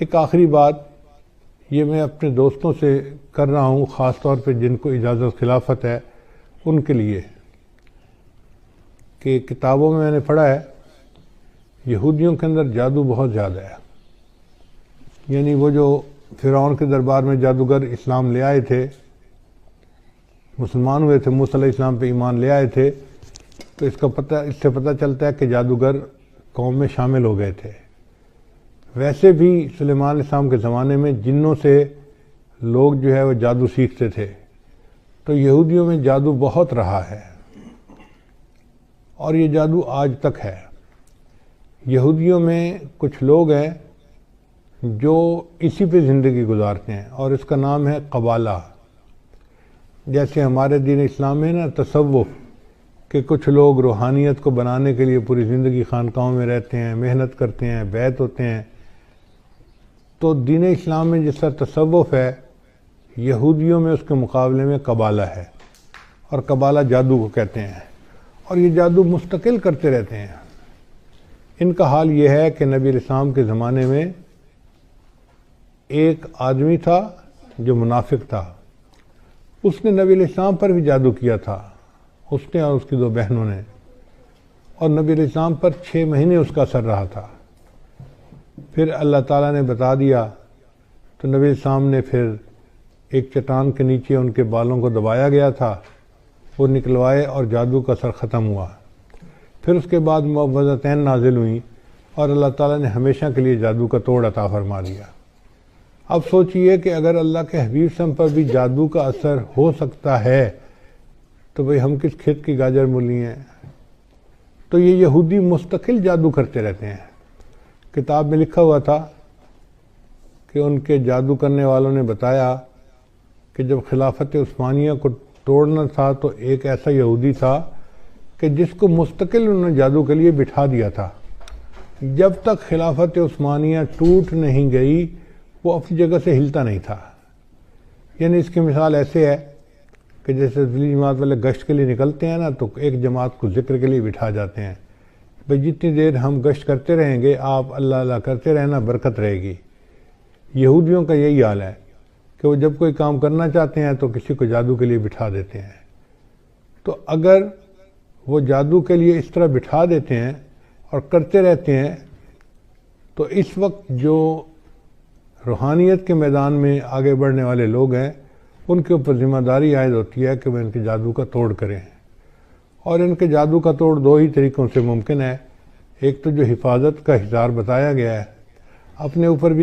ایک آخری بات یہ میں اپنے دوستوں سے کر رہا ہوں، خاص طور پہ جن کو اجازت خلافت ہے ان کے لیے، کہ کتابوں میں نے پڑھا ہے یہودیوں کے اندر جادو بہت زیادہ ہے. یعنی وہ جو فرعون کے دربار میں جادوگر اسلام لے آئے تھے، مسلمان ہوئے تھے، موسیٰ علیہ السلام پہ ایمان لے آئے تھے، تو اس سے پتہ چلتا ہے کہ جادوگر قوم میں شامل ہو گئے تھے. ویسے بھی سلیمان علیہ السلام کے زمانے میں جنوں سے لوگ جو ہے وہ جادو سیکھتے تھے، تو یہودیوں میں جادو بہت رہا ہے اور یہ جادو آج تک ہے. یہودیوں میں کچھ لوگ ہیں جو اسی پہ زندگی گزارتے ہیں اور اس کا نام ہے قبالہ. جیسے ہمارے دین اسلام میں نا تصوف، کہ کچھ لوگ روحانیت کو بنانے کے لیے پوری زندگی خانقاہوں میں رہتے ہیں، محنت کرتے ہیں، بیعت ہوتے ہیں. تو دین اسلام میں جس طرح تصوف ہے، یہودیوں میں اس کے مقابلے میں قبالہ ہے، اور قبالہ جادو کو کہتے ہیں، اور یہ جادو مستقل کرتے رہتے ہیں. ان کا حال یہ ہے کہ نبی علیہ السلام کے زمانے میں ایک آدمی تھا جو منافق تھا، اس نے نبی علیہ السلام پر بھی جادو کیا تھا، اس نے اور اس کی 2 بہنوں نے، اور نبی علیہ السلام پر 6 مہینے اس کا اثر رہا تھا. پھر اللہ تعالیٰ نے بتا دیا تو نبی علیہ السلام نے پھر ایک چٹان کے نیچے ان کے بالوں کو دبایا گیا تھا، وہ نکلوائے اور جادو کا اثر ختم ہوا. پھر اس کے بعد معوذتین نازل ہوئیں اور اللہ تعالیٰ نے ہمیشہ کے لیے جادو کا توڑ عطا فرما دیا. اب سوچئے کہ اگر اللہ کے حبیب صلی اللہ علیہ وسلم پر بھی جادو کا اثر ہو سکتا ہے تو بھئی ہم کس کھیت کی گاجر مولی ہیں. تو یہ یہودی مستقل جادو کرتے رہتے ہیں. کتاب میں لکھا ہوا تھا کہ ان کے جادو کرنے والوں نے بتایا کہ جب خلافت عثمانیہ کو توڑنا تھا تو ایک ایسا یہودی تھا کہ جس کو مستقل انہوں نے جادو کے لیے بٹھا دیا تھا. جب تک خلافت عثمانیہ ٹوٹ نہیں گئی وہ اپنی جگہ سے ہلتا نہیں تھا. یعنی اس کی مثال ایسے ہے کہ جیسے ذیلی جماعت والے گشت کے لیے نکلتے ہیں نا، تو ایک جماعت کو ذکر کے لیے بٹھا جاتے ہیں، بھئی جتنی دیر ہم گشت کرتے رہیں گے آپ اللہ اللہ کرتے رہنا، برکت رہے گی. یہودیوں کا یہی حال ہے کہ وہ جب کوئی کام کرنا چاہتے ہیں تو کسی کو جادو کے لیے بٹھا دیتے ہیں. تو اگر وہ جادو کے لیے اس طرح بٹھا دیتے ہیں اور کرتے رہتے ہیں تو اس وقت جو روحانیت کے میدان میں آگے بڑھنے والے لوگ ہیں ان کے اوپر ذمہ داری عائد ہوتی ہے کہ وہ ان کے جادو کا توڑ کریں. اور ان کے جادو کا توڑ 2 ہی طریقوں سے ممکن ہے. ایک تو جو حفاظت کا حصار بتایا گیا ہے، اپنے اوپر بھی